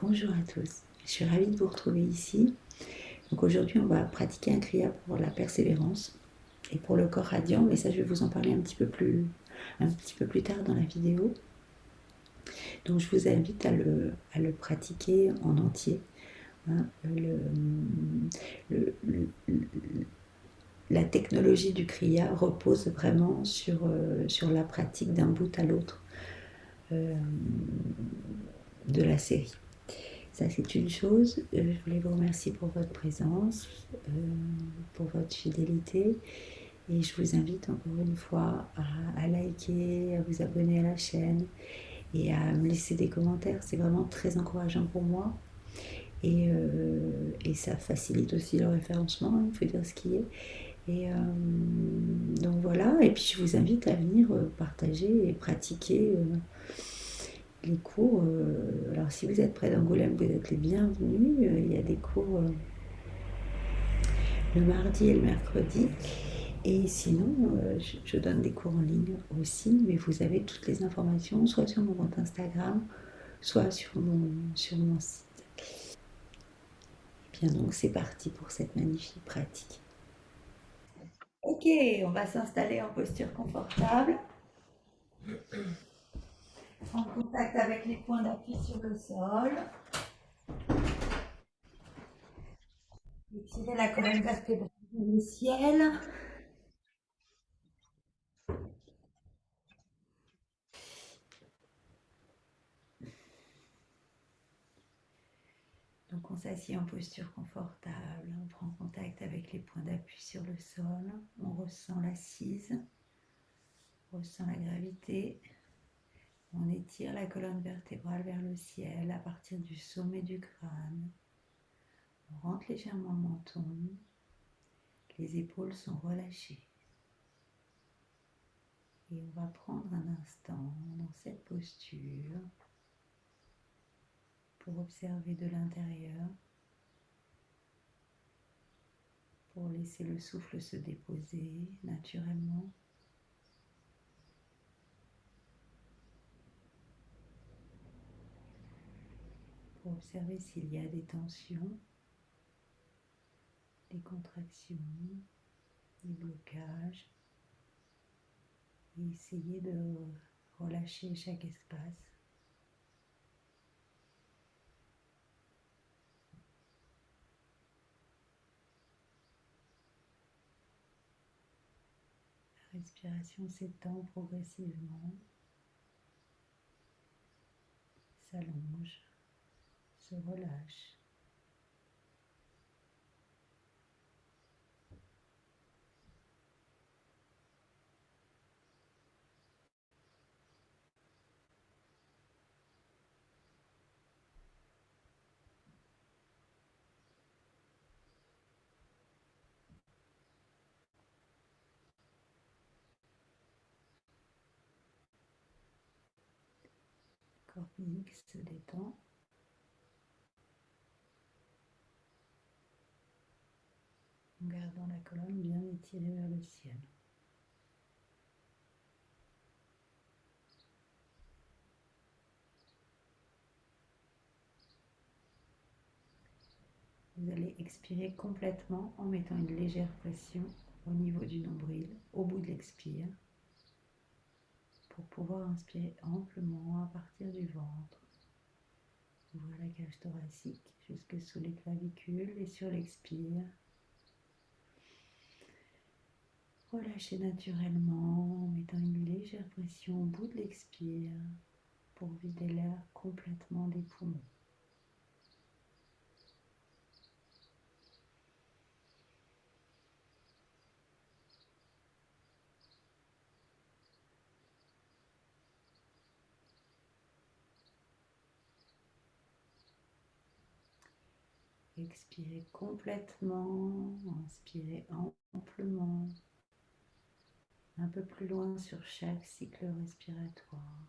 Bonjour à tous, je suis ravie de vous retrouver ici. Donc aujourd'hui, on va pratiquer un kriya pour la persévérance et pour le corps radiant, mais ça, je vais vous en parler un petit peu plus tard dans la vidéo. Donc je vous invite à le pratiquer en entier. Hein. Le- le- la technologie du kriya repose vraiment sur la pratique d'un bout à l'autre euh, de la série. Ça, c'est une chose. Je voulais vous remercier pour votre présence, pour votre fidélité. Et je vous invite encore une fois à liker, à vous abonner à la chaîne et à me laisser des commentaires. C'est vraiment très encourageant pour moi. Et ça facilite aussi le référencement, il faut dire ce qui est. Donc voilà. Et puis je vous invite à venir partager et pratiquer les cours. Alors si vous êtes près d'Angoulême, vous êtes les bienvenus. Il y a des cours le mardi et le mercredi. Et sinon, je donne des cours en ligne aussi, mais vous avez toutes les informations soit sur mon compte Instagram, soit sur mon site. Et bien donc c'est parti pour cette magnifique pratique. Ok, on va s'installer en posture confortable, en contact avec les points d'appui sur le sol. Étirez la colonne vertébrale vers le ciel. Donc on s'assied en posture confortable, on prend contact avec les points d'appui sur le sol, on ressent l'assise, on ressent la gravité, on étire la colonne vertébrale vers le ciel à partir du sommet du crâne, on rentre légèrement le menton, les épaules sont relâchées. Et on va prendre un instant dans cette posture pour observer de l'intérieur, pour laisser le souffle se déposer naturellement. Pour observer s'il y a des tensions, des contractions, des blocages, et essayer de relâcher chaque espace. La respiration s'étend progressivement, s'allonge, se relâche. Le corps physique se détend. En gardant la colonne bien étirée vers le ciel. Vous allez expirer complètement en mettant une légère pression au niveau du nombril, au bout de l'expire, pour pouvoir inspirer amplement à partir du ventre. Ouvrir la cage thoracique jusque sous les clavicules et sur l'expire. Relâchez naturellement en mettant une légère pression au bout de l'expire pour vider l'air complètement des poumons. Expirez complètement, inspirez amplement, un peu plus loin sur chaque cycle respiratoire.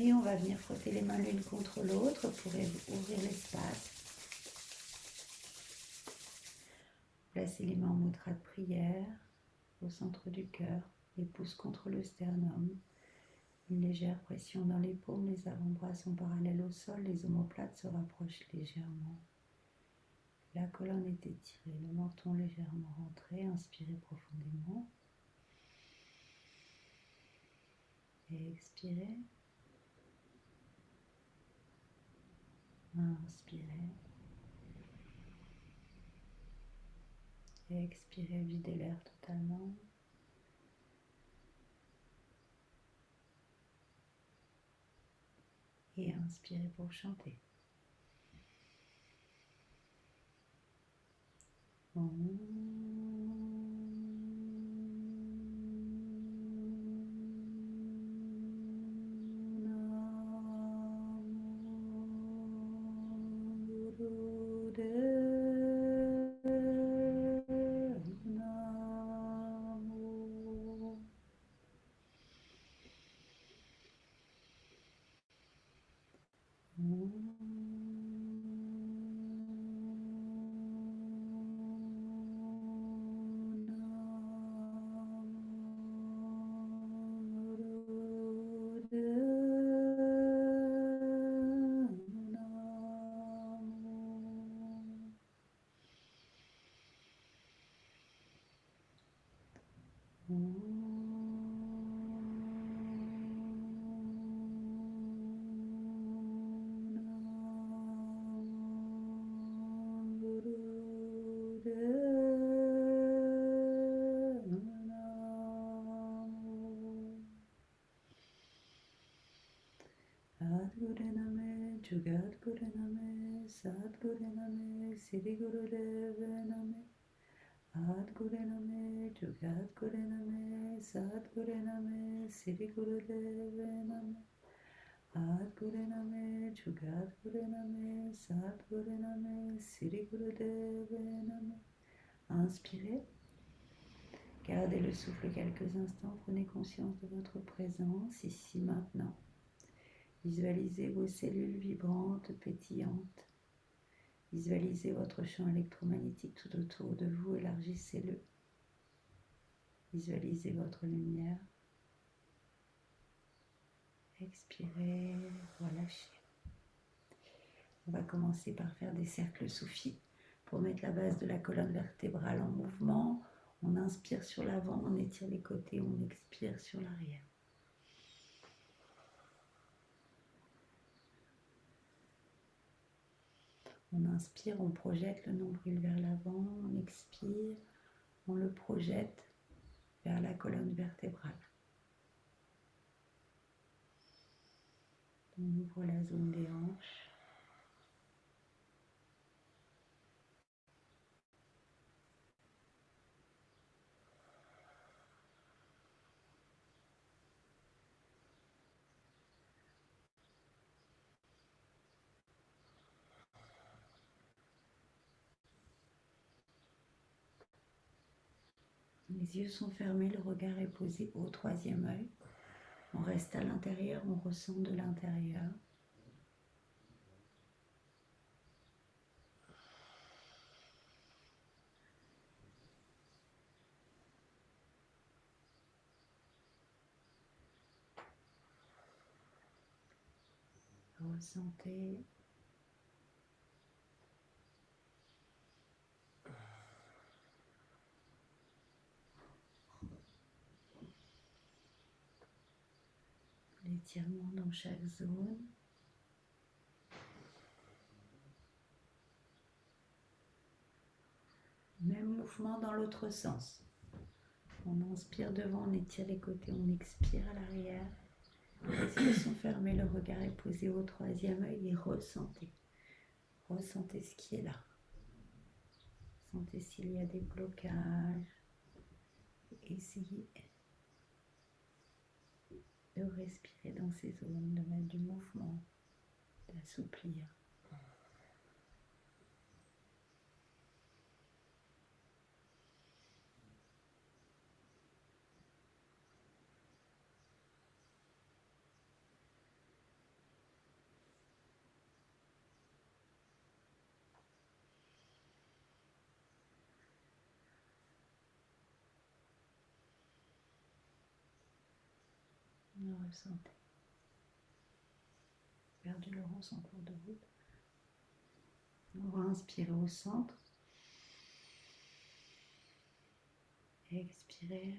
Et on va venir frotter les mains l'une contre l'autre pour ouvrir l'espace. Placez les mains en mudra de prière au centre du cœur, les pouces contre le sternum. Une légère pression dans les paumes, les avant-bras sont parallèles au sol, les omoplates se rapprochent légèrement. La colonne est étirée, le menton légèrement rentré. Inspirez profondément. Et expirez. Inspirez. Et expirez, videz l'air totalement. Et inspirez pour chanter. Adgurename, Jugadgurename, Sadgurename, Siddhigurudev Name. Adgurename, Jugadgurename, Sadgurename, Siddhigurudev Name. Adgurename, Jugadgurename, Sadgurename, Siddhigurudev Name. Inspirez. Gardez le souffle quelques instants. Prenez conscience de votre présence ici maintenant. Visualisez vos cellules vibrantes, pétillantes. Visualisez votre champ électromagnétique tout autour de vous, élargissez-le. Visualisez votre lumière. Expirez, relâchez. On va commencer par faire des cercles soufis pour mettre la base de la colonne vertébrale en mouvement. On inspire sur l'avant, on étire les côtés, on expire sur l'arrière. On inspire, on projette le nombril vers l'avant, on expire, on le projette vers la colonne vertébrale. On ouvre la zone des hanches. Les yeux sont fermés, le regard est posé au troisième œil. On reste à l'intérieur, on ressent de l'intérieur. Ressentez. L'étirement dans chaque zone. Même mouvement dans l'autre sens. On inspire devant, on étire les côtés, on expire à l'arrière. Les yeux sont fermés, le regard est posé au troisième œil et ressentez. Ressentez ce qui est là. Sentez s'il y a des blocages. Essayez de respirer dans ces zones, de mettre du mouvement, d'assouplir. le ressentez. Perdu Laurence en cours de route. On va inspirer au centre. Expirez.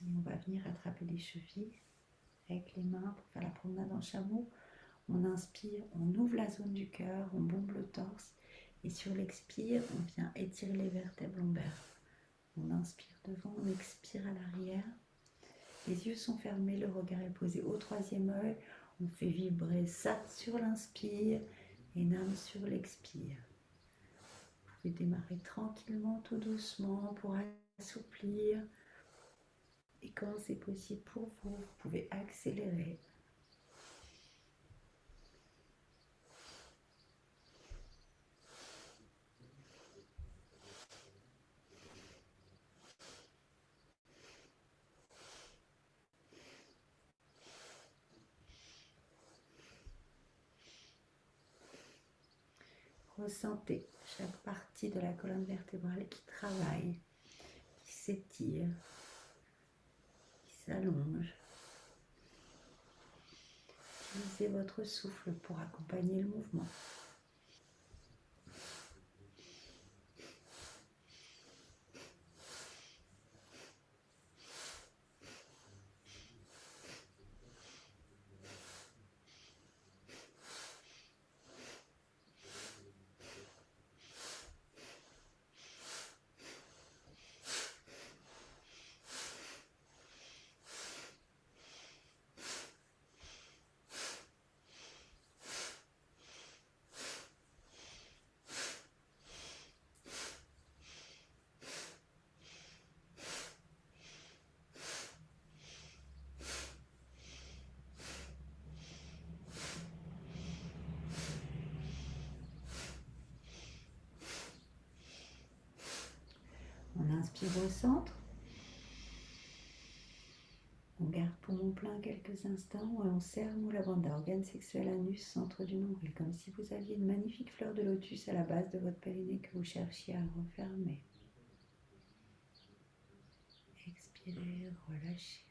Et on va venir attraper les chevilles avec les mains pour faire la promenade en chameau. On inspire, on ouvre la zone du cœur, on bombe le torse. Et sur l'expire, on vient étirer les vertèbres lombaires. On inspire devant, on expire à l'arrière. Les yeux sont fermés, le regard est posé au troisième œil. On fait vibrer Sat sur l'inspire et Nam sur l'expire. Vous pouvez démarrer tranquillement, tout doucement pour assouplir. Et quand c'est possible pour vous, vous pouvez accélérer. Ressentez chaque partie de la colonne vertébrale qui travaille, qui s'étire, qui s'allonge. Utilisez votre souffle pour accompagner le mouvement. On inspire au centre. On garde poumon plein quelques instants et on serre Muladhara, organe sexuel anus, centre du nombril, comme si vous aviez une magnifique fleur de lotus à la base de votre périnée que vous cherchiez à refermer. Expirez, relâchez.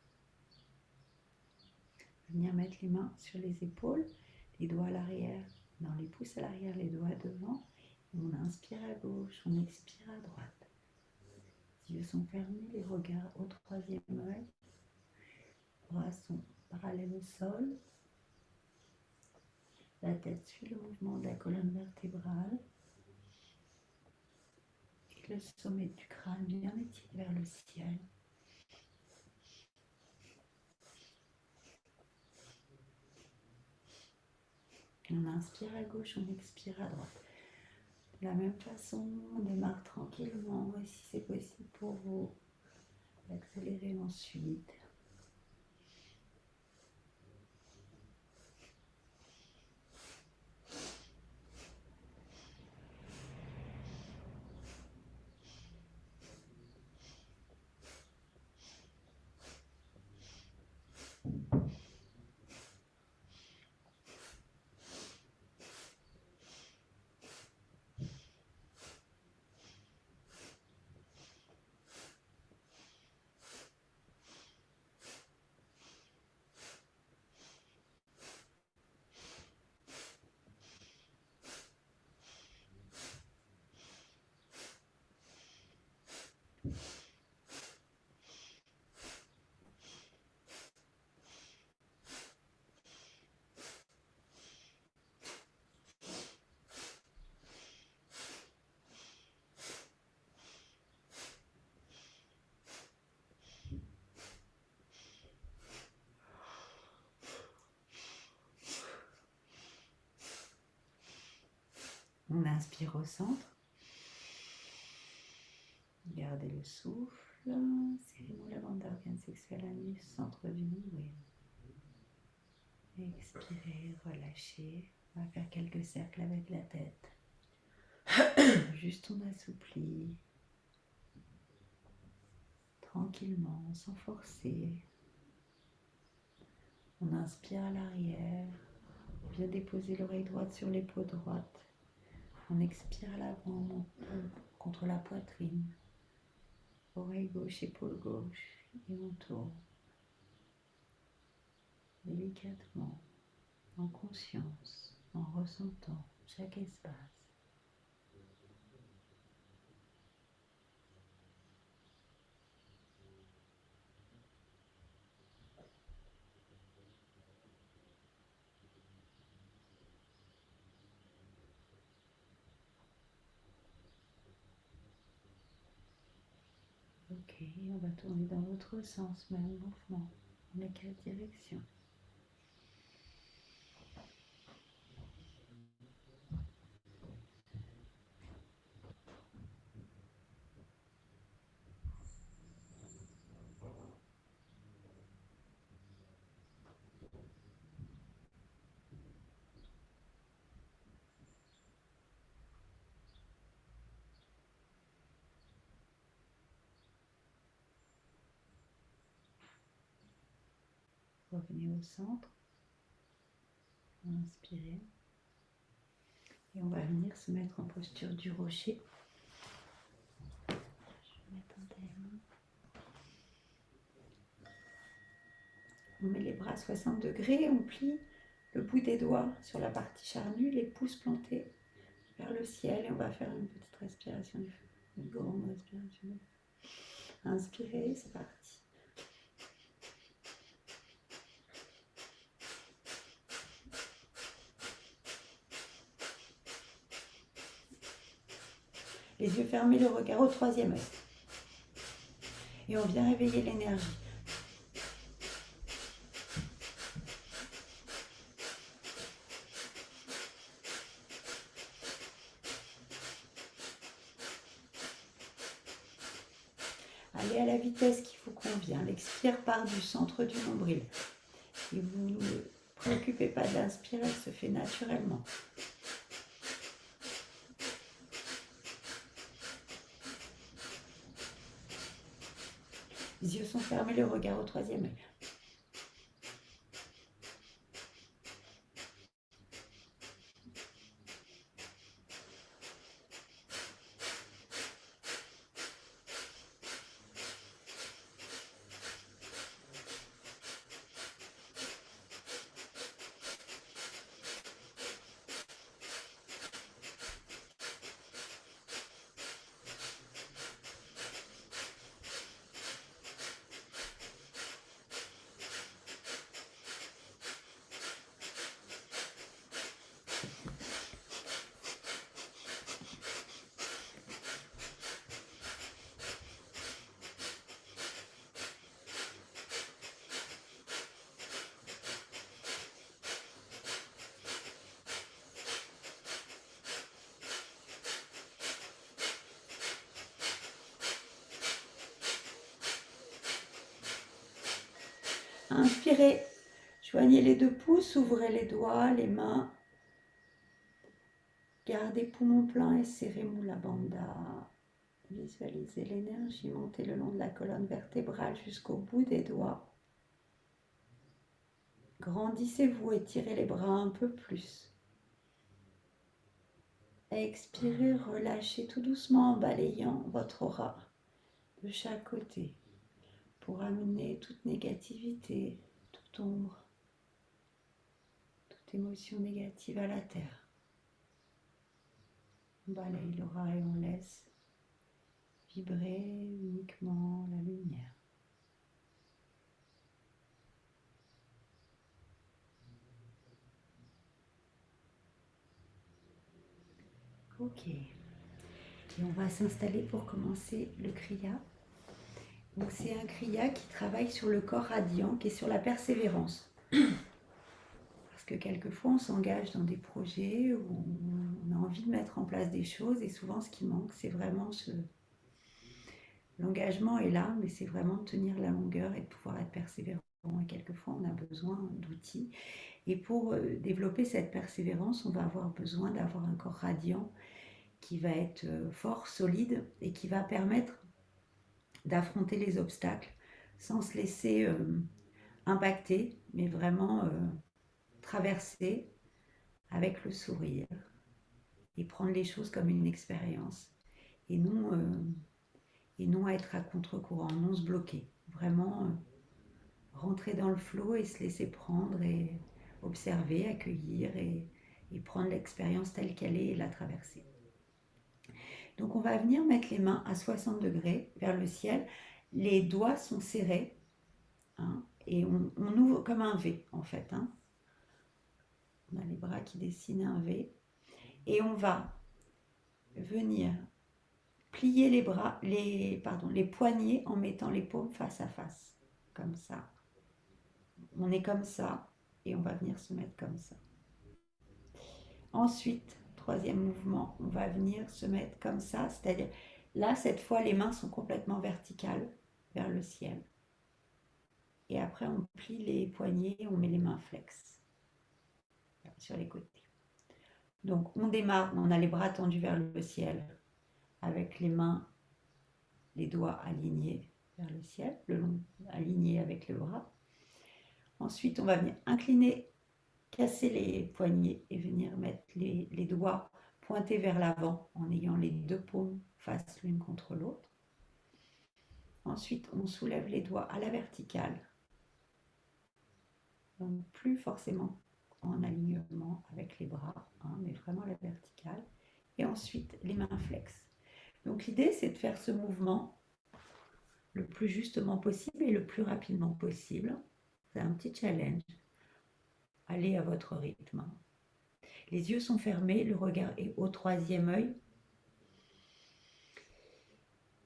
Venir mettre les mains sur les épaules, les doigts à l'arrière, non, les pouces à l'arrière, les doigts devant. On inspire à gauche, on expire à droite. Les yeux sont fermés, les regards au troisième œil. Les bras sont parallèles au sol. La tête suit le mouvement de la colonne vertébrale. Et le sommet du crâne bien étiré vers le ciel. On inspire à gauche, on expire à droite. De la même façon, on démarre tranquillement et si c'est possible pour vous, d'accélérer ensuite. On inspire au centre. Gardez le souffle. Serrez-moi la bande d'organe sexuel anus, centre du nombril. Expirez, relâchez. On va faire quelques cercles avec la tête. Juste on assouplit. Tranquillement, sans forcer. On inspire à l'arrière. On vient déposer l'oreille droite sur l'épaule droite. On expire à l'avant, contre la poitrine. Oreille gauche, épaule gauche. et on tourne délicatement, en conscience, en ressentant chaque espace. Ok, on va tourner dans l'autre sens, même mouvement, dans les quatre directions. Revenez au centre, inspirez. Et on va venir se mettre en posture du rocher. Je vais mettre un thème. On met les bras à 60 degrés, on plie le bout des doigts sur la partie charnue, les pouces plantés vers le ciel et on va faire une petite respiration du feu, une grande respiration du feu. Inspirez, c'est parti. Les yeux fermés, le regard au troisième œil. Et on vient réveiller l'énergie. Allez à la vitesse qui vous convient. L'expire part du centre du nombril. Et vous ne vous préoccupez pas de l'inspire, elle se fait naturellement. Les yeux sont fermés, le regard au troisième œil. Inspirez, joignez les deux pouces, ouvrez les doigts, les mains. Gardez poumon plein et serrez Mula Bandha. Visualisez l'énergie monter le long de la colonne vertébrale jusqu'au bout des doigts. Grandissez-vous, étirez les bras un peu plus. Expirez, relâchez tout doucement en balayant votre aura de chaque côté pour amener toute négativité, toute ombre, toute émotion négative à la terre. On balaye l'aura et on laisse vibrer uniquement la lumière. Ok. Et on va s'installer pour commencer le Kriya. Donc c'est un Kriya qui travaille sur le corps radiant, qui est sur la persévérance. Parce que quelquefois on s'engage dans des projets où on a envie de mettre en place des choses et souvent ce qui manque c'est vraiment l'engagement est là, mais c'est vraiment de tenir la longueur et de pouvoir être persévérant. Et quelquefois on a besoin d'outils. Et pour développer cette persévérance, on va avoir besoin d'avoir un corps radiant qui va être fort, solide et qui va permettre d'affronter les obstacles sans se laisser impacter, mais vraiment traverser avec le sourire et prendre les choses comme une expérience et non être à contre-courant, non se bloquer. vraiment rentrer dans le flot et se laisser prendre et observer, accueillir et prendre l'expérience telle qu'elle est et la traverser. Donc on va venir mettre les mains à 60 degrés vers le ciel. Les doigts sont serrés, hein, et on ouvre comme un V en fait, hein. On a les bras qui dessinent un V. Et on va venir plier les bras, les poignets en mettant les paumes face à face. Comme ça. On est comme ça et on va venir se mettre comme ça. Ensuite, troisième mouvement, on va venir se mettre comme ça, c'est-à-dire là, cette fois, les mains sont complètement verticales vers le ciel. Et après, on plie les poignets, on met les mains flex sur les côtés. Donc, on démarre, on a les bras tendus vers le ciel, avec les mains, les doigts alignés vers le ciel, le long aligné avec le bras. Ensuite, on va venir incliner, casser les poignets et venir mettre les doigts pointés vers l'avant en ayant les deux paumes face l'une contre l'autre. Ensuite, on soulève les doigts à la verticale. Donc, plus forcément en alignement avec les bras, hein, mais vraiment à la verticale. Et ensuite, les mains flex. Donc, l'idée, c'est de faire ce mouvement le plus justement possible et le plus rapidement possible. C'est un petit challenge. Allez à votre rythme. Les yeux sont fermés, le regard est au troisième œil.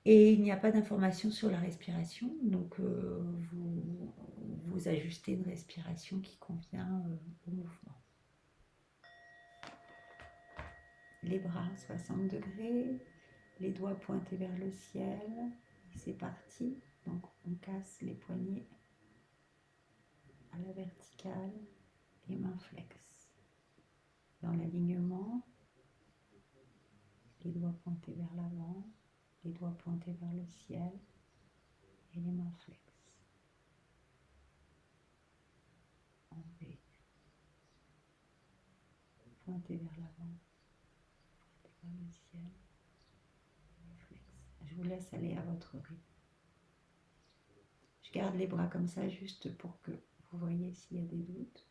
Et il n'y a pas d'information sur la respiration, donc vous ajustez une respiration qui convient au mouvement. Les bras 60 degrés, les doigts pointés vers le ciel. Et c'est parti. Donc on casse les poignets à la verticale et mains flex. Dans l'alignement, les doigts pointés vers l'avant, les doigts pointés vers le ciel et les mains flex. En V. Pointés vers l'avant, pointés vers le ciel. Flex. Je vous laisse aller à votre rythme. Je garde les bras comme ça juste pour que vous voyez s'il y a des doutes.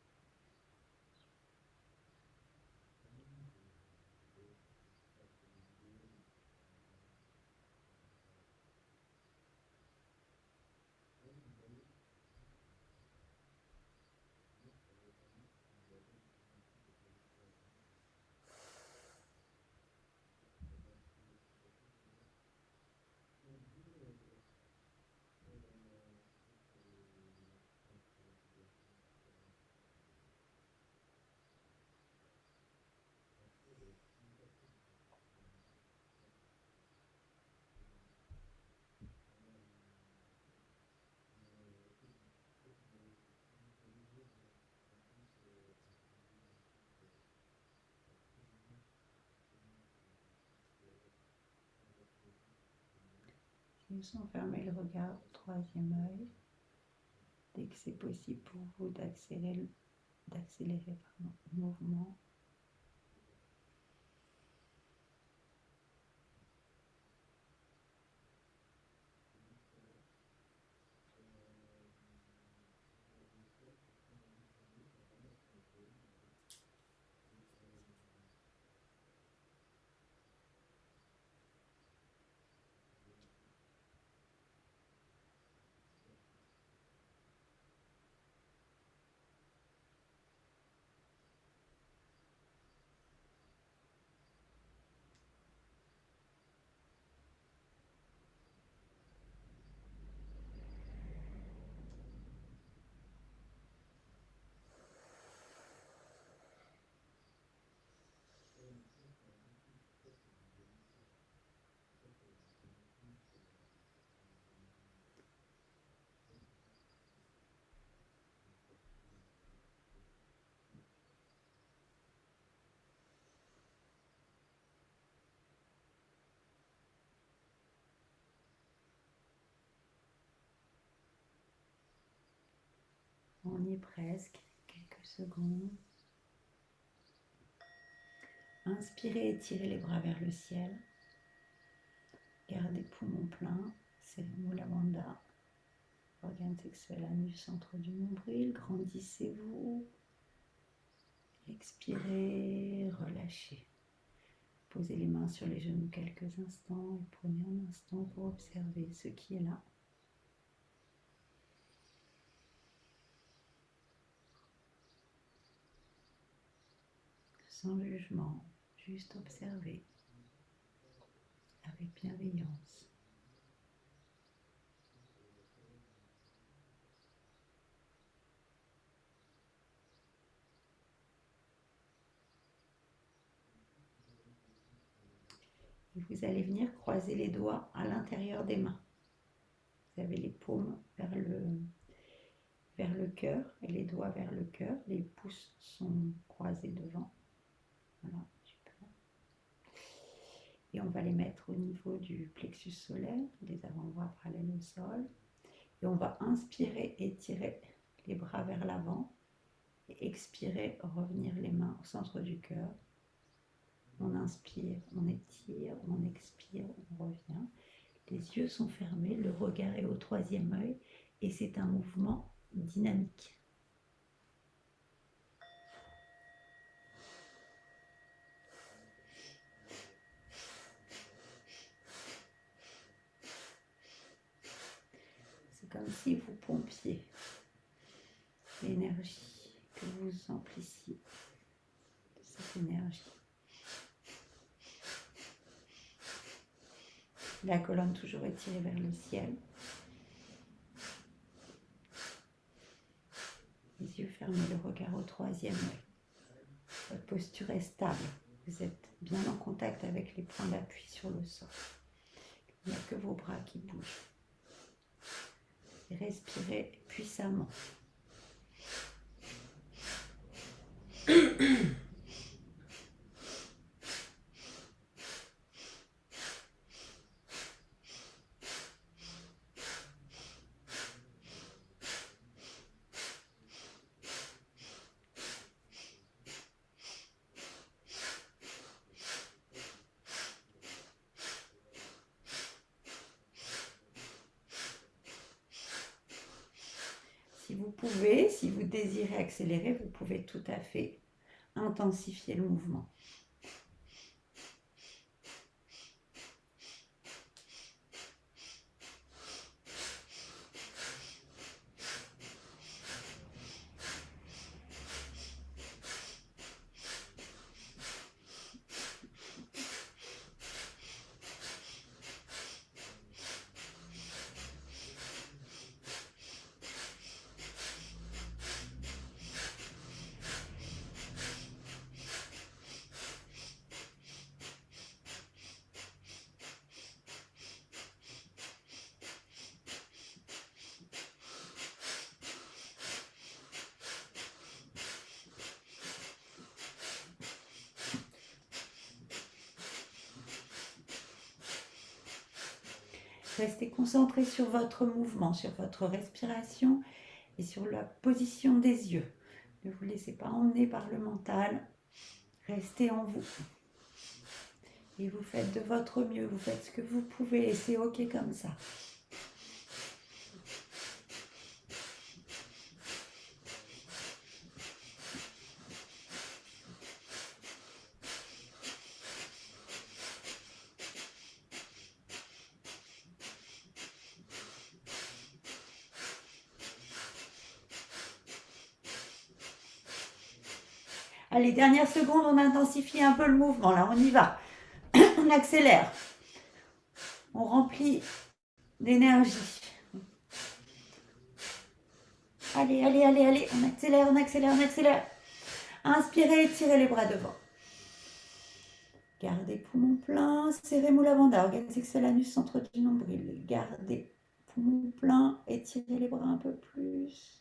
Ils sont fermés le regard au troisième œil. Dès que c'est possible pour vous d'accélérer le mouvement. On y est presque. Quelques secondes. Inspirez, étirez les bras vers le ciel. Gardez poumons pleins. C'est le Mula Bandha. organe sexuel anus, centre du nombril. Grandissez-vous. Expirez, relâchez. Posez les mains sur les genoux quelques instants et prenez un instant pour observer ce qui est là. Sans jugement, juste observer avec bienveillance. Et vous allez venir croiser les doigts à l'intérieur des mains. Vous avez les paumes vers le cœur et les doigts vers le cœur. Les pouces sont croisés devant. Voilà, super. Et on va les mettre au niveau du plexus solaire, les avant-bras parallèles au sol. Et on va inspirer, étirer les bras vers l'avant. Et expirer, revenir les mains au centre du cœur. On inspire, on étire, on expire, on revient. Les yeux sont fermés, le regard est au troisième œil et c'est un mouvement dynamique. C'est comme si vous pompiez l'énergie, que vous emplissiez de cette énergie. La colonne toujours étirée vers le ciel. Les yeux fermés, le regard au troisième œil. Votre posture est stable. Vous êtes bien en contact avec les points d'appui sur le sol. Il n'y a que vos bras qui bougent. Et respirez puissamment. Si vous pouvez, si vous désirez accélérer, vous pouvez tout à fait intensifier le mouvement. Restez concentré sur votre mouvement, sur votre respiration et sur la position des yeux. Ne vous laissez pas emmener par le mental. Restez en vous. Et vous faites de votre mieux, vous faites ce que vous pouvez et c'est ok comme ça. Allez, dernière seconde, on intensifie un peu le mouvement. Là, on y va. On accélère. On remplit d'énergie. Allez, allez, allez, allez. On accélère, on accélère, on accélère. Inspirez, étirez les bras devant. Gardez poumon plein. Serrez Muladhara, organe sexuel anus, centre du nombril. Gardez poumon plein. Étirez les bras un peu plus.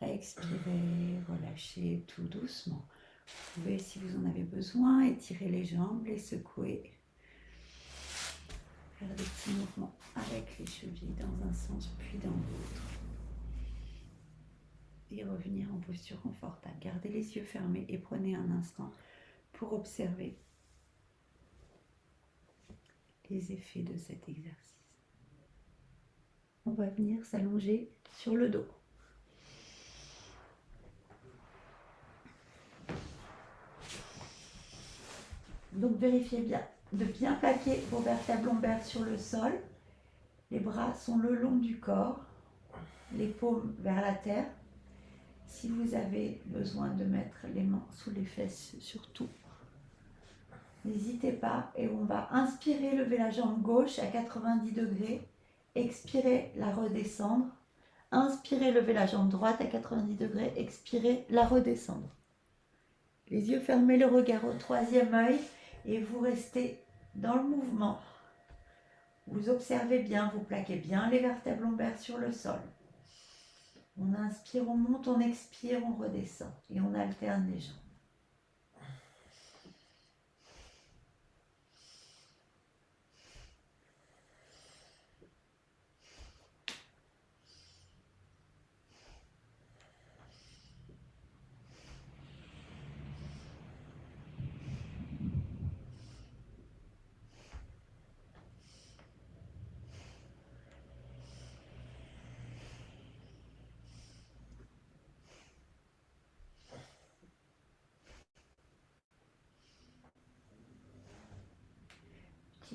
Expirez, relâchez tout doucement. Vous pouvez, si vous en avez besoin, étirer les jambes, les secouer. Faire des petits mouvements avec les chevilles dans un sens puis dans l'autre. Et revenir en posture confortable. Gardez les yeux fermés et prenez un instant pour observer les effets de cet exercice. On on va venir s'allonger sur le dos. Donc vérifiez bien de bien plaquer vos vertèbres lombaires sur le sol. Les bras sont le long du corps, les paumes vers la terre. Si vous avez besoin de mettre les mains sous les fesses, surtout, n'hésitez pas. Et on va inspirer, lever la jambe gauche à 90 degrés. Expirer, la redescendre. Inspirez, lever la jambe droite à 90 degrés. Expirez, la redescendre. Les yeux fermés, le regard au troisième œil. Et vous restez dans le mouvement. Vous observez bien, vous plaquez bien les vertèbres lombaires sur le sol. On inspire, on monte, on expire, on redescend. Et on alterne les jambes.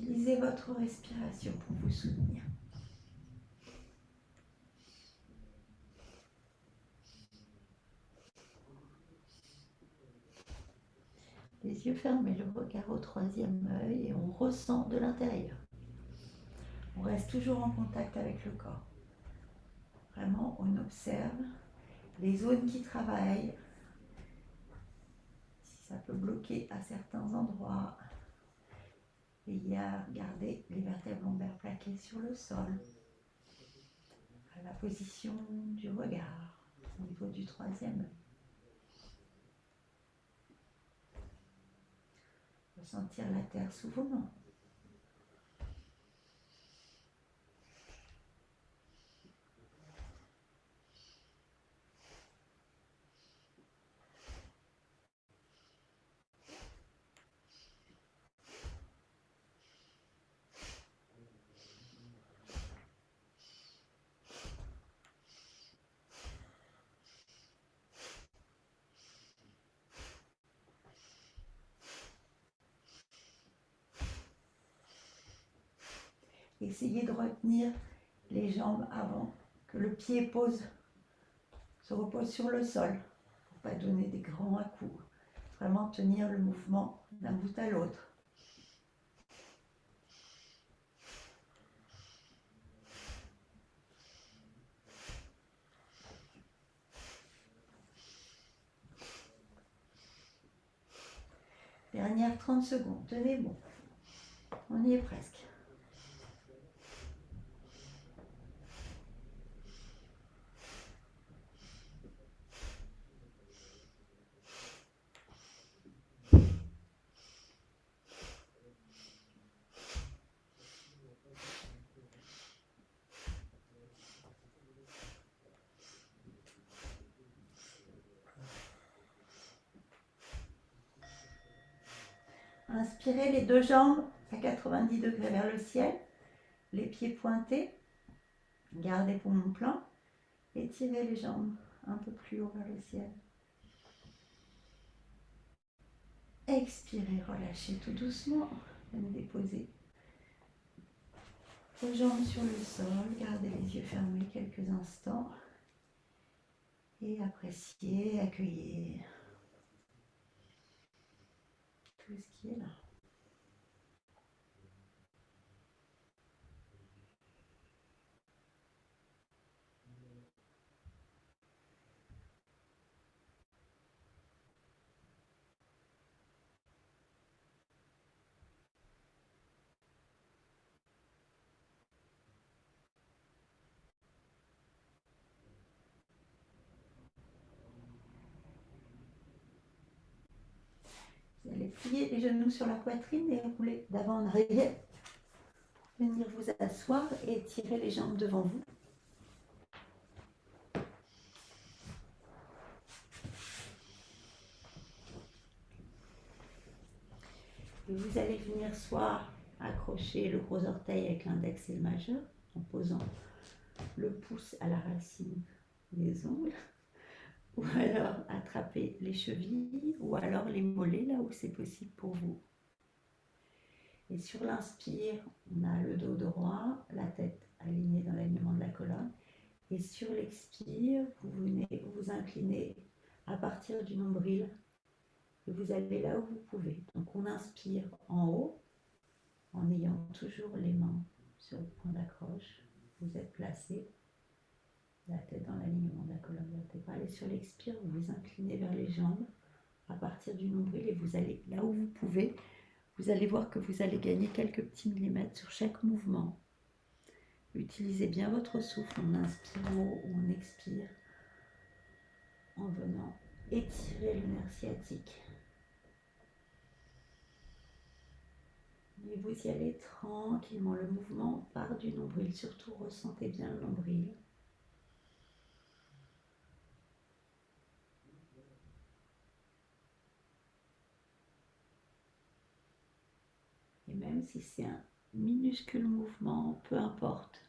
Utilisez votre respiration pour vous soutenir. Les yeux fermés, le regard au troisième œil et on ressent de l'intérieur. On reste toujours en contact avec le corps. Vraiment, on observe les zones qui travaillent. Si ça peut bloquer à certains endroits. Veillez à garder les vertèbres lombaires plaquées sur le sol. À la position du regard au niveau du troisième œil. Ressentir la terre sous vos mains. Essayez de retenir les jambes avant que le pied se repose sur le sol. Pour ne pas donner des grands à-coups. Vraiment tenir le mouvement d'un bout à l'autre. Dernière 30 secondes. Tenez bon. On y est presque. Inspirez les deux jambes à 90 degrés vers le ciel, les pieds pointés, gardez poumon plein, étirez les jambes un peu plus haut vers le ciel. Expirez, relâchez tout doucement, venez déposer vos jambes sur le sol, gardez les yeux fermés quelques instants et appréciez, accueillez tout ce qui est là. Vous allez plier les genoux sur la poitrine et rouler d'avant en arrière. Venir vous asseoir et tirer les jambes devant vous. Et vous allez venir soit accrocher le gros orteil avec l'index et le majeur en posant le pouce à la racine des ongles, ou alors attraper les chevilles, ou alors les mollets là où c'est possible pour vous. Et sur l'inspire, on a le dos droit, la tête alignée dans l'alignement de la colonne. Et sur l'expire, vous venez vous incliner à partir du nombril et vous allez là où vous pouvez. Donc on inspire en haut en ayant toujours les mains sur le point d'accroche. Vous êtes placé, la tête dans l'alignement de la colonne vertébrale. Et sur l'expire, vous vous inclinez vers les jambes à partir du nombril et vous allez là où vous pouvez. Vous allez voir que vous allez gagner quelques petits millimètres sur chaque mouvement. Utilisez bien votre souffle, on inspire haut ou on expire en venant étirer le nerf sciatique. Et vous y allez tranquillement, le mouvement part du nombril, surtout ressentez bien le nombril. Et même si c'est un minuscule mouvement, peu importe,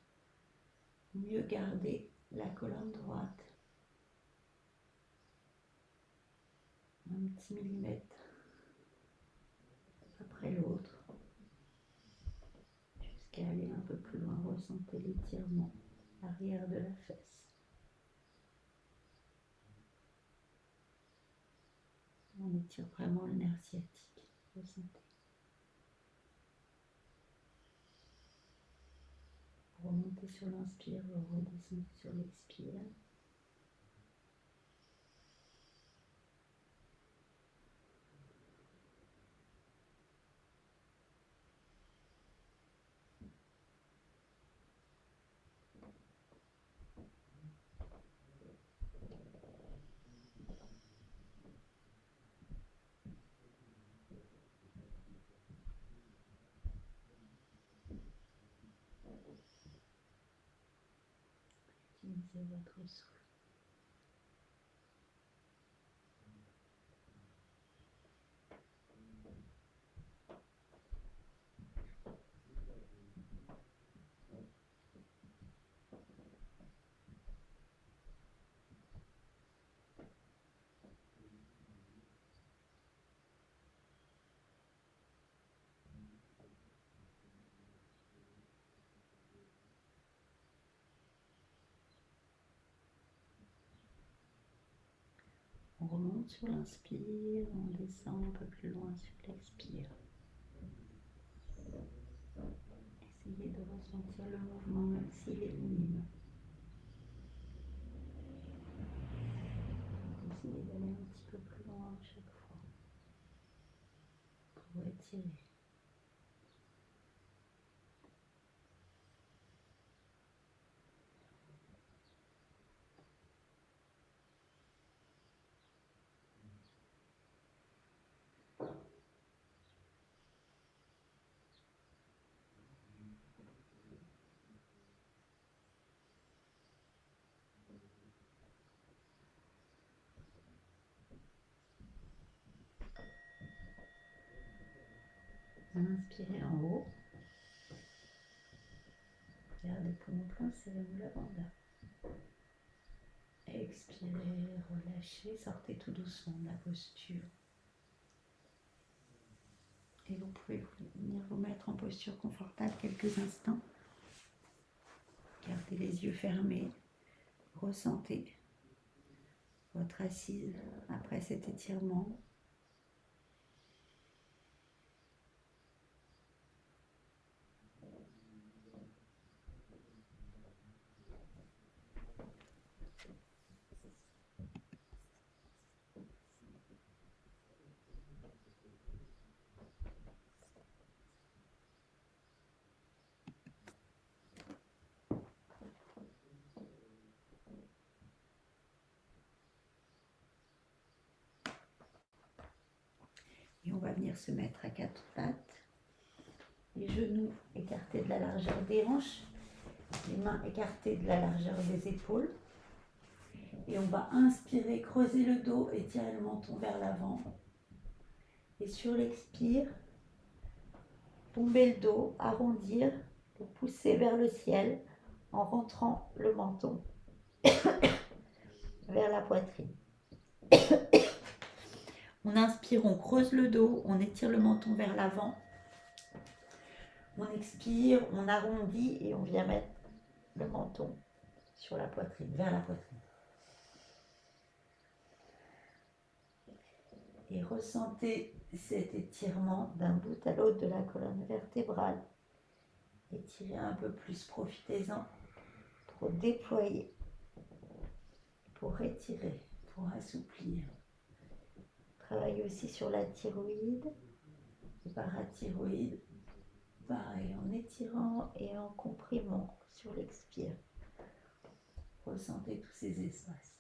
mieux garder la colonne droite. Un petit millimètre après l'autre, jusqu'à aller un peu plus loin. Ressentez l'étirement arrière de la fesse. On étire vraiment le nerf sciatique. Ressentez. Remontez sur l'inspire, redescendez sur l'expire. Utilisez votre souffle. On remonte sur l'inspire, on descend un peu plus loin sur l'expire. Essayez de ressentir le mouvement même s'il est minime. Essayez d'aller un petit peu plus loin à chaque fois pour étirer. Inspirez en haut. Gardez poumon plein, serrez le lavanda. Expirez, relâchez, sortez tout doucement de la posture. Et vous pouvez venir vous mettre en posture confortable quelques instants. Gardez les yeux fermés. Ressentez votre assise après cet étirement. Et on va venir se mettre à quatre pattes. Les genoux écartés de la largeur des hanches. Les mains écartées de la largeur des épaules. Et on va inspirer, creuser le dos, étirer le menton vers l'avant. Et sur l'expire, tomber le dos, arrondir pour pousser vers le ciel. en rentrant le menton vers la poitrine. On inspire, on creuse le dos, on étire le menton vers l'avant. On expire, on arrondit et on vient mettre le menton sur la poitrine, vers la poitrine. Et ressentez cet étirement d'un bout à l'autre de la colonne vertébrale. Étirez un peu plus, profitez-en pour déployer, pour étirer, pour assouplir. Travaillez aussi sur la thyroïde, le parathyroïde. Pareil, en étirant et en comprimant sur l'expire. Ressentez tous ces espaces.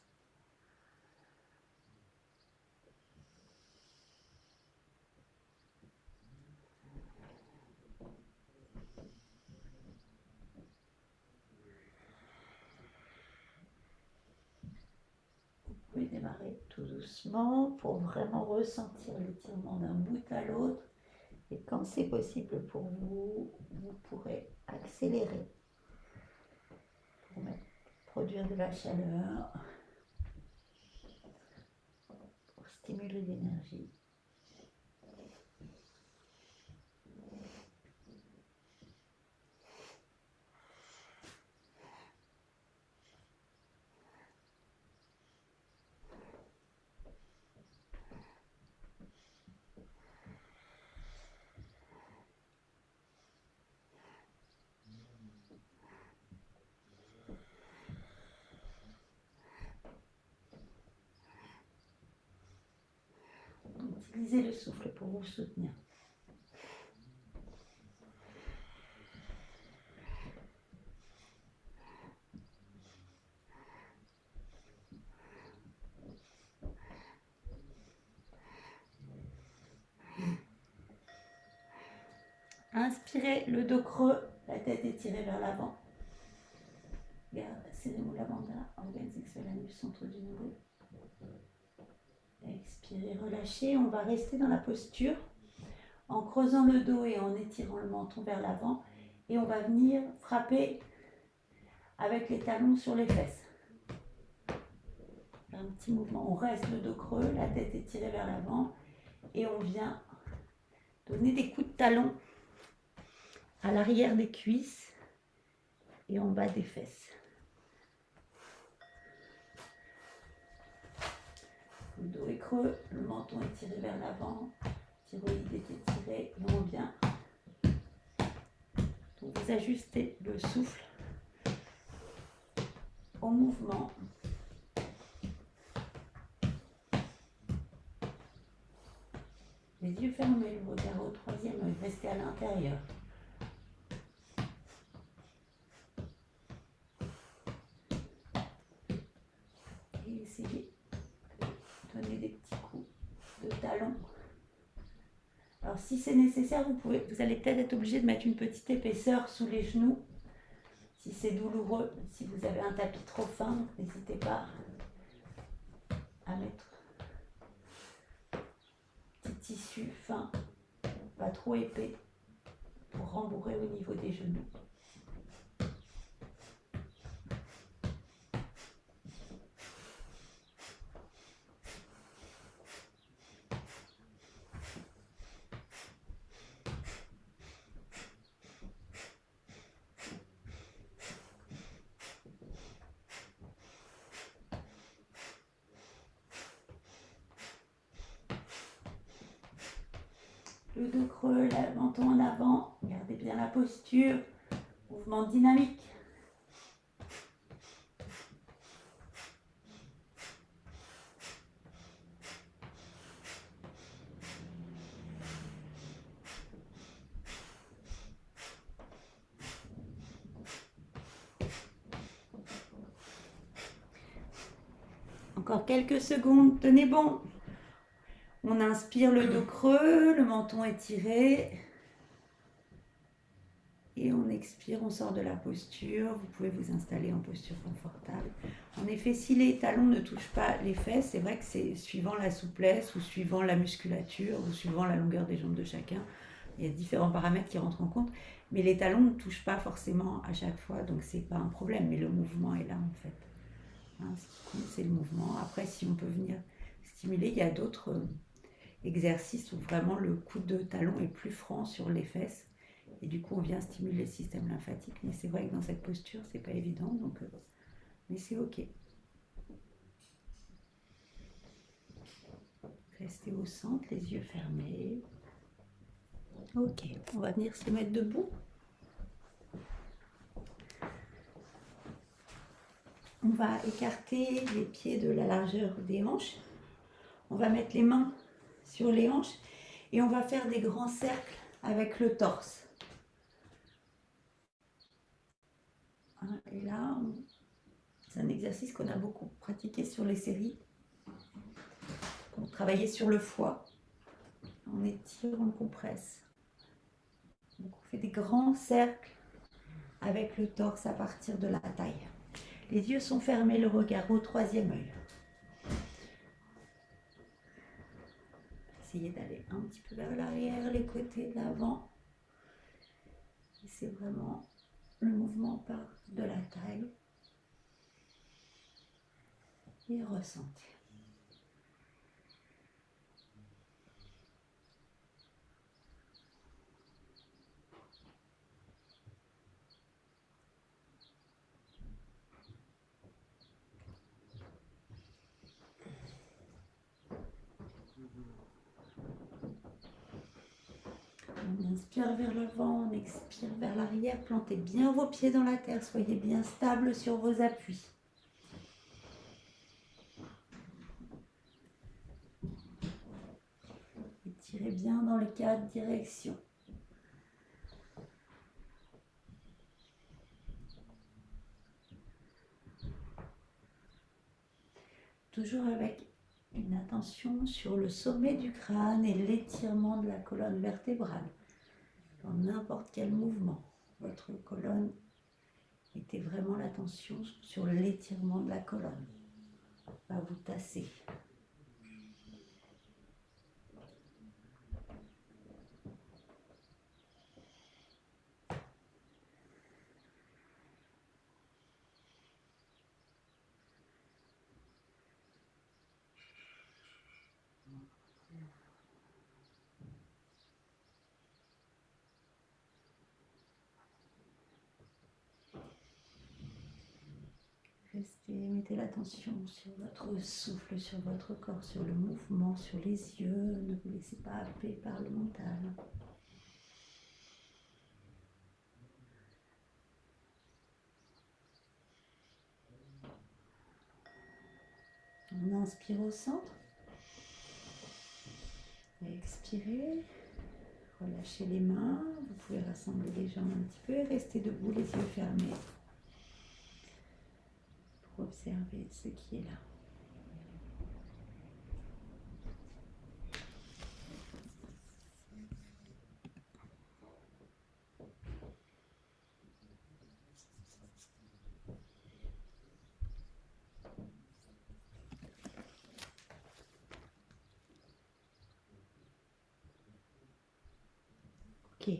Vous pouvez démarrer tout doucement pour vraiment ressentir l'étirement d'un bout à l'autre. Et quand c'est possible pour vous, vous pourrez accélérer pour produire de la chaleur, pour stimuler l'énergie. Utilisez le souffle pour vous soutenir. Inspirez, le dos creux, la tête étirée vers l'avant. Serrez-vous la bandana, organe sexuel anus, centre du nombril. Expirez, relâchez. On va rester dans la posture en creusant le dos et en étirant le menton vers l'avant. Et on va venir frapper avec les talons sur les fesses. Un petit mouvement. On reste le dos creux, la tête étirée vers l'avant. Et on vient donner des coups de talon à l'arrière des cuisses et en bas des fesses. Le dos est creux, le menton est tiré vers l'avant, la thyroïde est étirée et on vient. Donc vous ajustez le souffle au mouvement. Les yeux fermés, le regard au troisième œil, restez à l'intérieur. Et essayez de donner des petits coups de talon. Alors si c'est nécessaire, vous allez peut-être être obligé de mettre une petite épaisseur sous les genoux. Si c'est douloureux, si vous avez un tapis trop fin, n'hésitez pas à mettre un petit tissu fin, pas trop épais, pour rembourrer au niveau des genoux. Le dos creux, le menton en avant, gardez bien la posture, mouvement dynamique. Encore quelques secondes, tenez bon. On inspire le dos creux, le menton étiré. Et on expire, on sort de la posture. Vous pouvez vous installer en posture confortable. En effet, si les talons ne touchent pas les fesses, c'est vrai que c'est suivant la souplesse ou suivant la musculature ou suivant la longueur des jambes de chacun. il y a différents paramètres qui rentrent en compte, mais les talons ne touchent pas forcément à chaque fois, donc c'est pas un problème, mais le mouvement est là en fait. Hein, ce qui compte, c'est le mouvement. Après, si on peut venir stimuler, il y a d'autres exercices où vraiment le coup de talon est plus franc sur les fesses, et du coup on vient stimuler le système lymphatique, mais c'est vrai que dans cette posture, c'est pas évident, donc mais c'est ok. Restez au centre, les yeux fermés. Ok, on va venir se mettre debout. On va écarter les pieds de la largeur des hanches. On va mettre les mains sur les hanches et on va faire des grands cercles avec le torse. Et là, c'est un exercice qu'on a beaucoup pratiqué sur les séries. On travaillait sur le foie. On étire, on compresse. Donc on fait des grands cercles avec le torse à partir de la taille. Les yeux sont fermés, le regard au troisième œil. Essayez d'aller un petit peu vers l'arrière, les côtés, l'avant. Et c'est vraiment le mouvement part de la taille. Et ressentez. On inspire vers l'avant, on expire vers l'arrière. Plantez bien vos pieds dans la terre. Soyez bien stable sur vos appuis. Étirez bien dans les quatre directions. Toujours avec une attention sur le sommet du crâne et l'étirement de la colonne vertébrale. Dans n'importe quel mouvement, votre colonne, mettez vraiment l'attention sur l'étirement de la colonne. Pas vous tasser. Restez, mettez l'attention sur votre souffle, sur votre corps, sur le mouvement, sur les yeux. Ne vous laissez pas happer par le mental. On inspire au centre. Expirez. Relâchez les mains. Vous pouvez rassembler les jambes un petit peu et rester debout, les yeux fermés. Pour observer ce qui est là. Ok.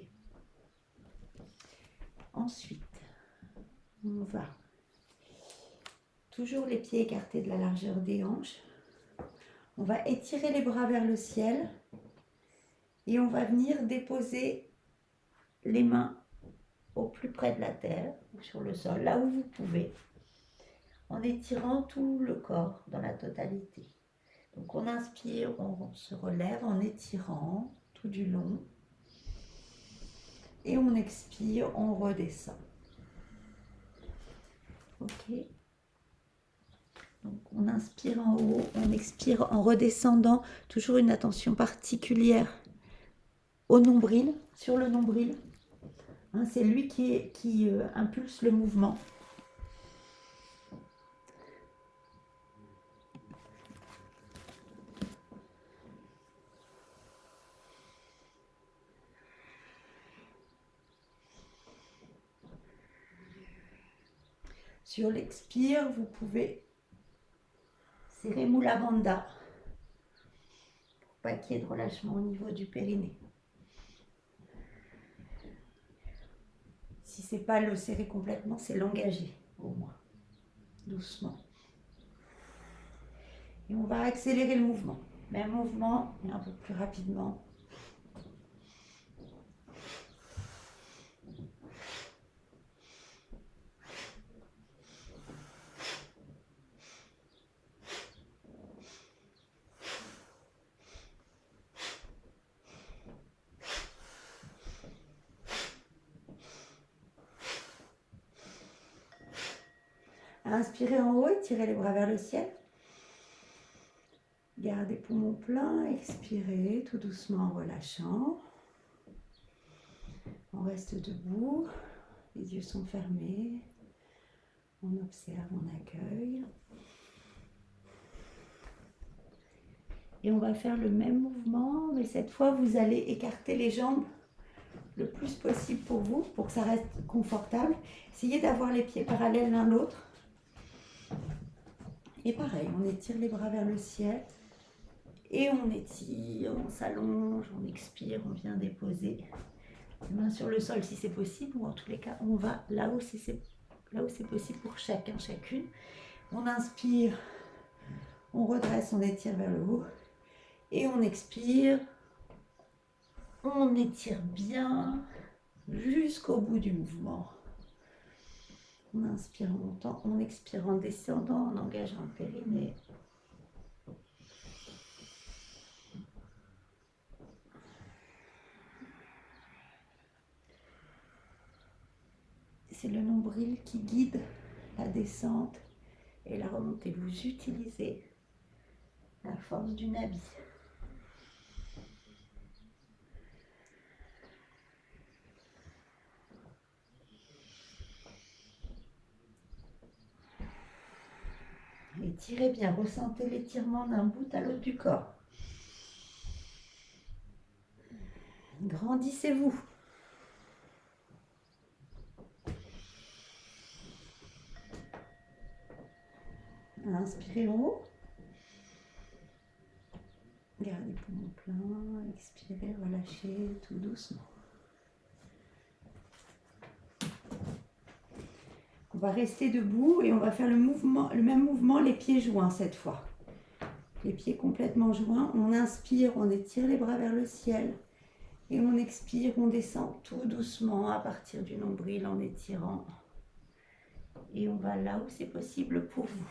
Ensuite, on va toujours les pieds écartés de la largeur des hanches. On va étirer les bras vers le ciel et on va venir déposer les mains au plus près de la terre ou sur le sol, là où vous pouvez, en étirant tout le corps dans la totalité. Donc on inspire, on se relève en étirant tout du long. Et on expire, on redescend. Ok. Donc on inspire en haut, on expire en redescendant. Toujours une attention particulière au nombril, sur le nombril. Hein, c'est lui qui impulse le mouvement. Sur l'expire, vous pouvez serrer Mula Bandha pour pas qu'il y ait de relâchement au niveau du périnée. si c'est pas le serrer complètement, c'est l'engager au moins, doucement. Et on va accélérer le mouvement. Même mouvement, mais un peu plus rapidement. Inspirez en haut, étirez les bras vers le ciel. Gardez poumons pleins, expirez tout doucement en relâchant. On reste debout, les yeux sont fermés. On observe, on accueille. Et on va faire le même mouvement, mais cette fois, vous allez écarter les jambes le plus possible pour vous, pour que ça reste confortable. Essayez d'avoir les pieds parallèles l'un l'autre. Et pareil, on étire les bras vers le ciel. Et on étire, on s'allonge, on expire, on vient déposer les mains sur le sol si c'est possible. Ou en tous les cas, on va là où c'est possible pour chacun, chacune. On inspire, on redresse, on étire vers le haut. Et on expire. On étire bien jusqu'au bout du mouvement. On inspire en montant, on expire en descendant, en engageant le périnée. C'est le nombril qui guide la descente et la remontée. Vous utilisez la force du nabi. Étirez bien, ressentez l'étirement d'un bout à l'autre du corps. Grandissez-vous. Inspirez en haut. Gardez les poumons pleins. Expirez, relâchez tout doucement. On va rester debout et on va faire le même mouvement, les pieds joints cette fois. Les pieds complètement joints. On inspire, on étire les bras vers le ciel. Et on expire, on descend tout doucement à partir du nombril en étirant. Et on va là où c'est possible pour vous.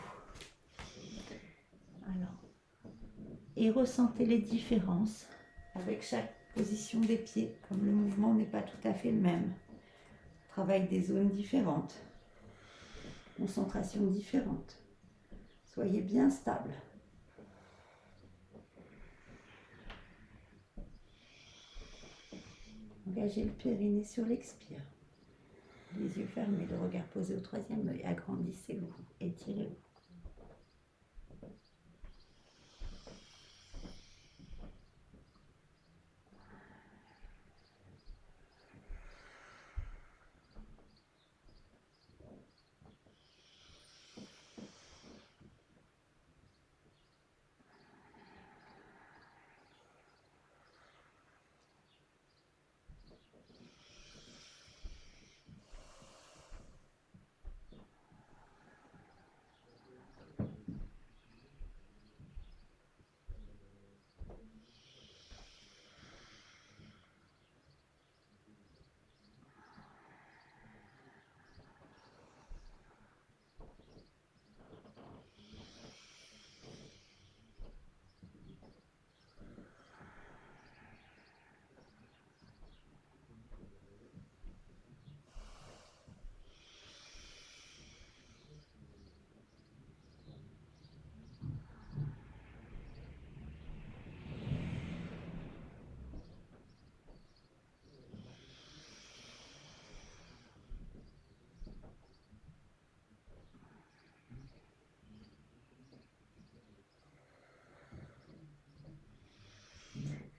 Alors, et ressentez les différences avec chaque position des pieds, comme le mouvement n'est pas tout à fait le même. On travaille des zones différentes, concentration différente. Soyez bien stable. Engagez le périnée sur l'expire. Les yeux fermés, le regard posé au troisième œil. Agrandissez-vous, étirez-vous.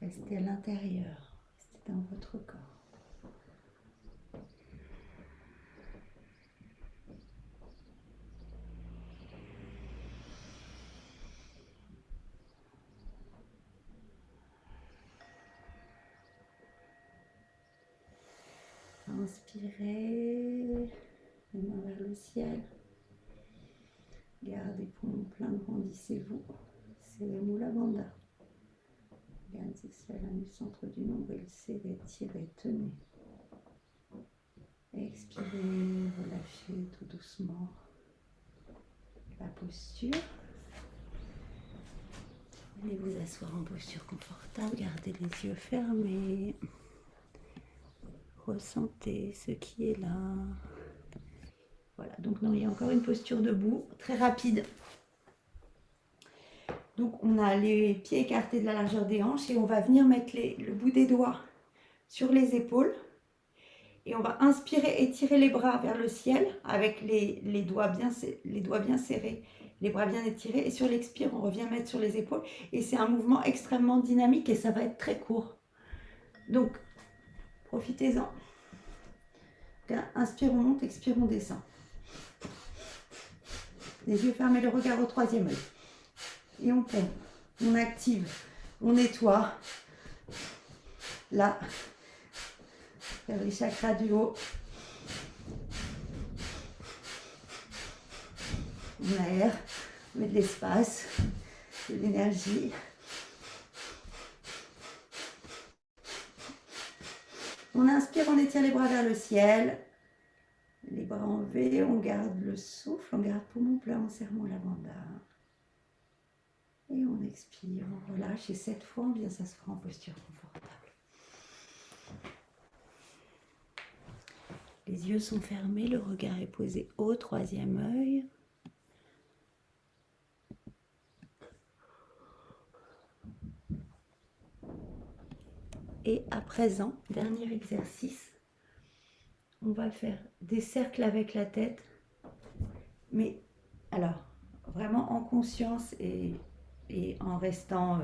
Restez à l'intérieur, restez dans votre corps. Inspirez, les mains vers le ciel. Gardez poumons pleins, grandissez-vous. C'est le Mula Bandha. Gardez le centre du nombril, serrez, tirez, tenez. Expirez, relâchez tout doucement la posture. Allez vous asseoir en posture confortable, gardez les yeux fermés. Ressentez ce qui est là. Voilà, donc non, il y a encore une posture debout, très rapide. Donc on a les pieds écartés de la largeur des hanches et on va venir mettre le bout des doigts sur les épaules. Et on va inspirer, étirer les bras vers le ciel avec les doigts bien serrés, les bras bien étirés. Et sur l'expire, on revient mettre sur les épaules. Et c'est un mouvement extrêmement dynamique et ça va être très court. Donc, profitez-en. Inspire, on monte, expire, on descend. Les yeux fermés, le regard au troisième œil. Et on pompe, on active, on nettoie. Là, vers les chakras du haut. On aère, on met de l'espace, de l'énergie. On inspire, on étire les bras vers le ciel. Les bras en V, on garde le souffle, on garde poumon plein, on serre Mula Bandha. Et on expire, on relâche. Et cette fois, on vient s'asseoir en posture confortable. Les yeux sont fermés, le regard est posé au troisième œil. Et à présent, dernier exercice, on va faire des cercles avec la tête, mais alors vraiment en conscience et en restant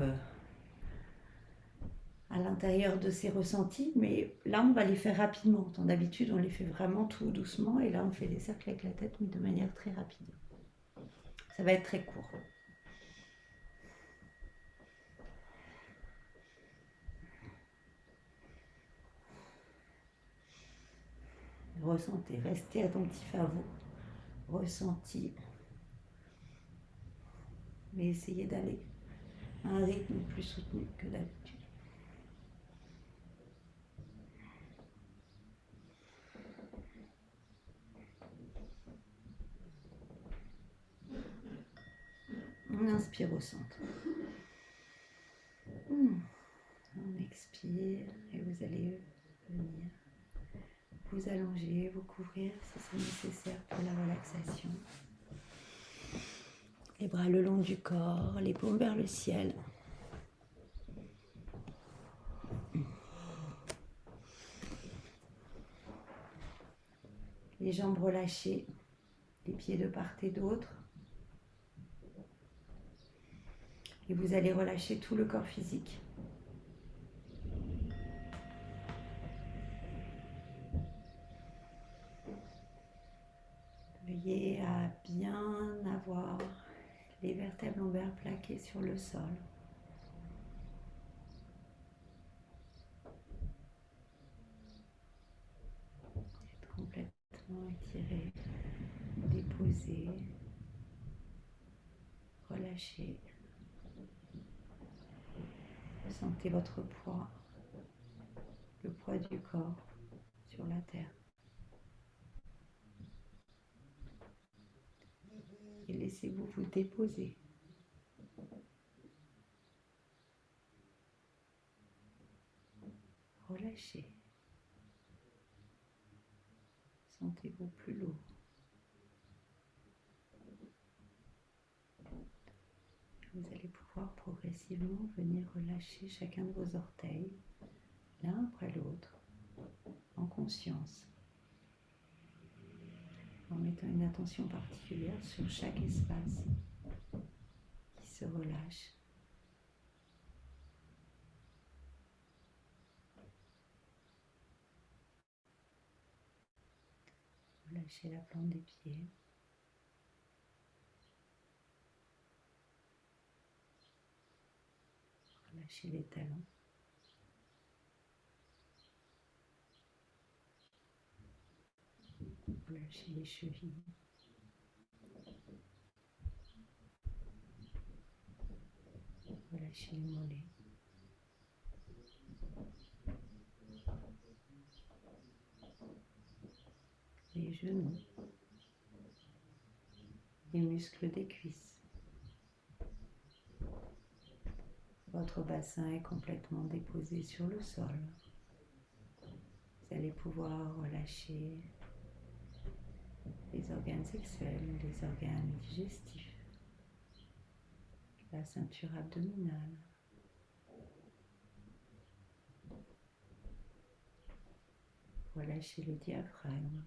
à l'intérieur de ses ressentis, mais là on va les faire rapidement. D'habitude on les fait vraiment tout doucement et là on fait des cercles avec la tête mais de manière très rapide. Ça va être très court. Ressentez, restez attentif à vous. Ressenti. Mais essayez d'aller à un rythme plus soutenu que d'habitude. On inspire au centre. On expire et vous allez venir vous allonger, vous couvrir si c'est nécessaire pour la relaxation. Les bras le long du corps, les paumes vers le ciel. Les jambes relâchées, les pieds de part et d'autre. Et vous allez relâcher tout le corps physique. Veillez à bien avoir les vertèbres lombaires plaquées sur le sol. Être complètement étiré, déposé, relâché. Sentez votre poids, le poids du corps sur la terre. Et laissez-vous vous déposer. Relâchez. Sentez-vous plus lourd. Vous allez pouvoir progressivement venir relâcher chacun de vos orteils, l'un après l'autre, en conscience, en mettant une attention particulière sur chaque espace qui se relâche. Relâchez la plante des pieds. Relâchez les talons. Relâchez les chevilles. Relâchez les mollets. Les genoux. Les muscles des cuisses. Votre bassin est complètement déposé sur le sol. Vous allez pouvoir relâcher les organes sexuels, les organes digestifs, la ceinture abdominale. Relâchez le diaphragme,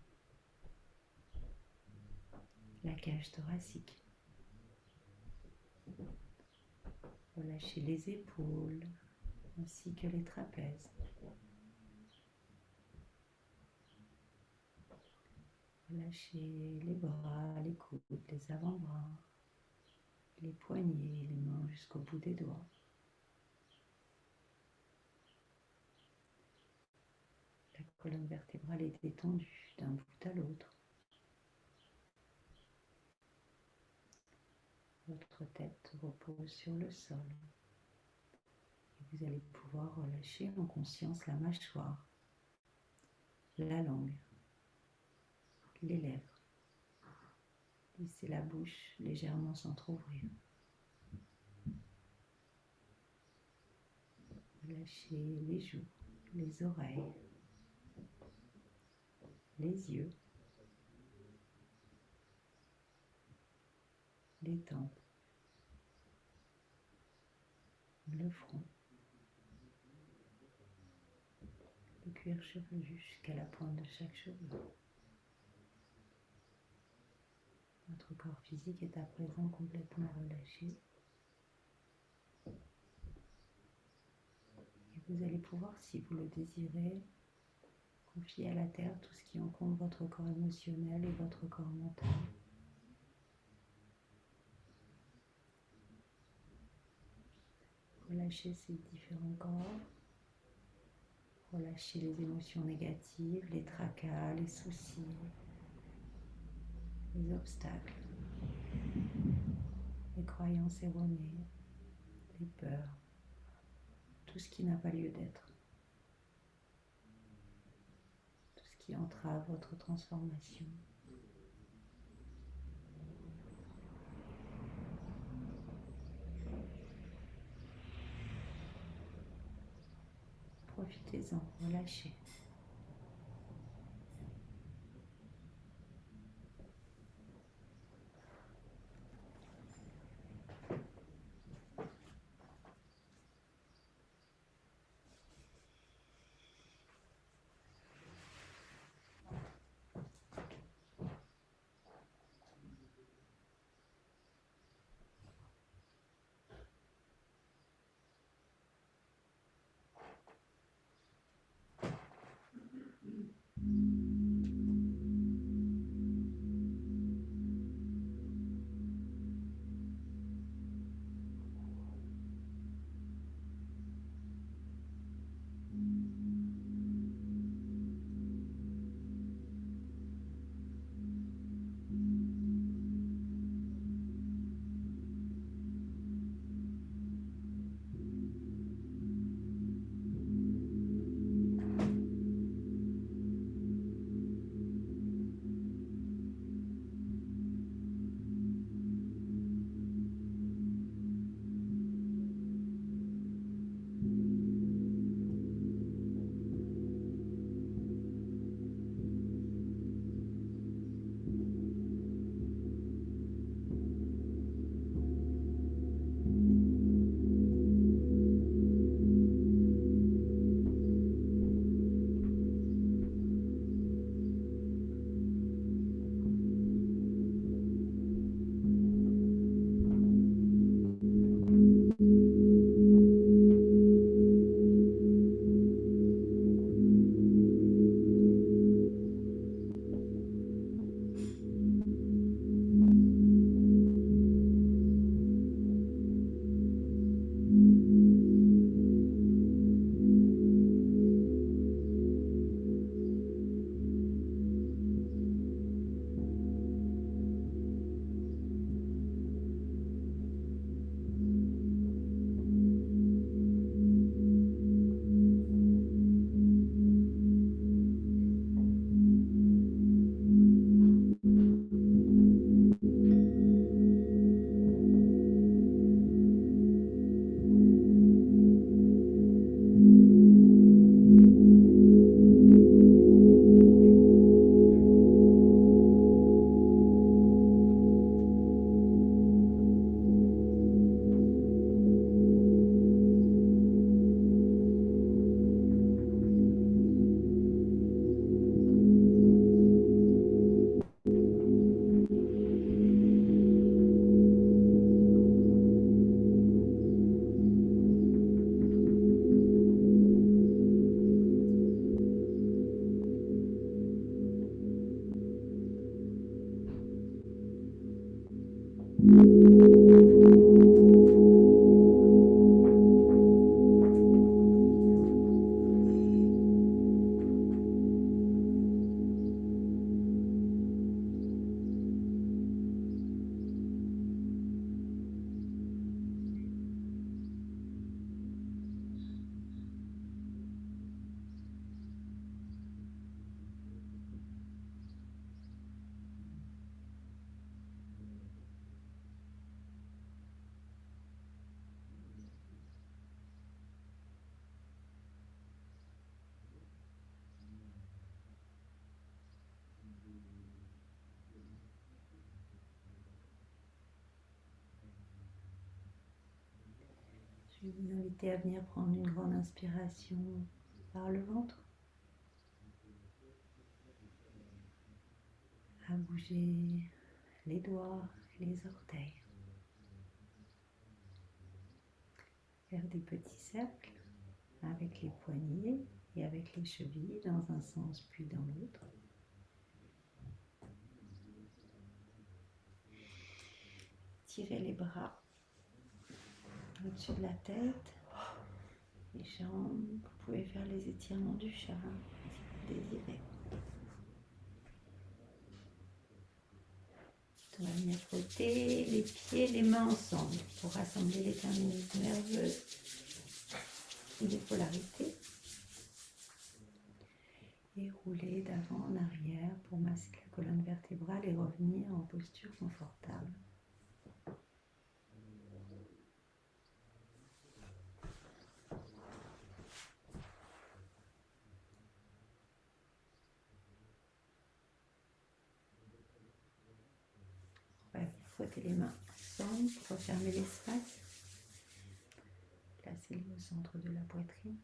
la cage thoracique. Relâchez les épaules ainsi que les trapèzes. Relâchez les bras, les coudes, les avant-bras, les poignets, les mains jusqu'au bout des doigts. La colonne vertébrale est détendue d'un bout à l'autre. Votre tête repose sur le sol. Et vous allez pouvoir relâcher en conscience la mâchoire, la langue, les lèvres. Laissez la bouche légèrement s'entrouvrir. Relâchez les joues, les oreilles, les yeux, les tempes, le front, le cuir chevelu jusqu'à la pointe de chaque cheveu. Votre corps physique est à présent complètement relâché. Et vous allez pouvoir, si vous le désirez, confier à la terre tout ce qui encombre votre corps émotionnel et votre corps mental. Relâchez ces différents corps. Relâchez les émotions négatives, les tracas, les soucis, les obstacles, les croyances erronées, les peurs, tout ce qui n'a pas lieu d'être, tout ce qui entrave votre transformation. Profitez-en, relâchez. Je vais vous inviter à venir prendre une grande inspiration par le ventre, à bouger les doigts, les orteils, faire des petits cercles avec les poignets et avec les chevilles dans un sens puis dans l'autre. Tirez les bras au-dessus de la tête, les jambes. Vous pouvez faire les étirements du chat si vous désirez. On va venir frotter les pieds, les mains ensemble pour rassembler les terminaisons nerveuses et les polarités. Et rouler d'avant en arrière pour masser la colonne vertébrale et revenir en posture confortable. On va frotter les mains ensemble pour refermer l'espace. Placez-les au centre de la poitrine.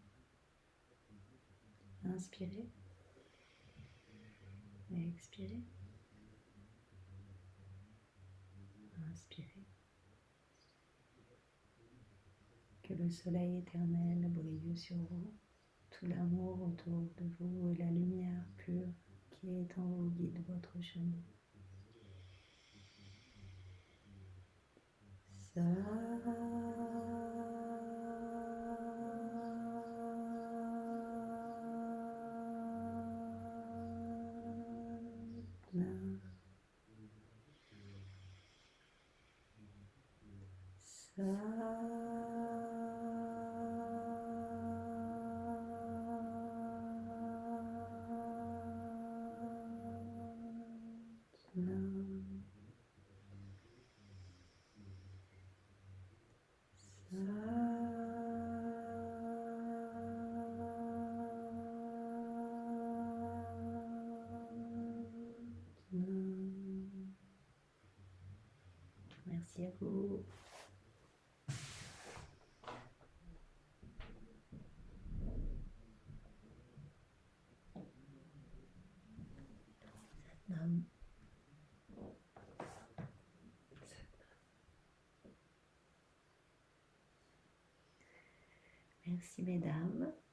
Inspirez. Et expirez. Inspirez. Que le soleil éternel brille sur vous. Tout l'amour autour de vous et la lumière pure qui est en vous guide votre chemin. Merci à vous. Merci mesdames.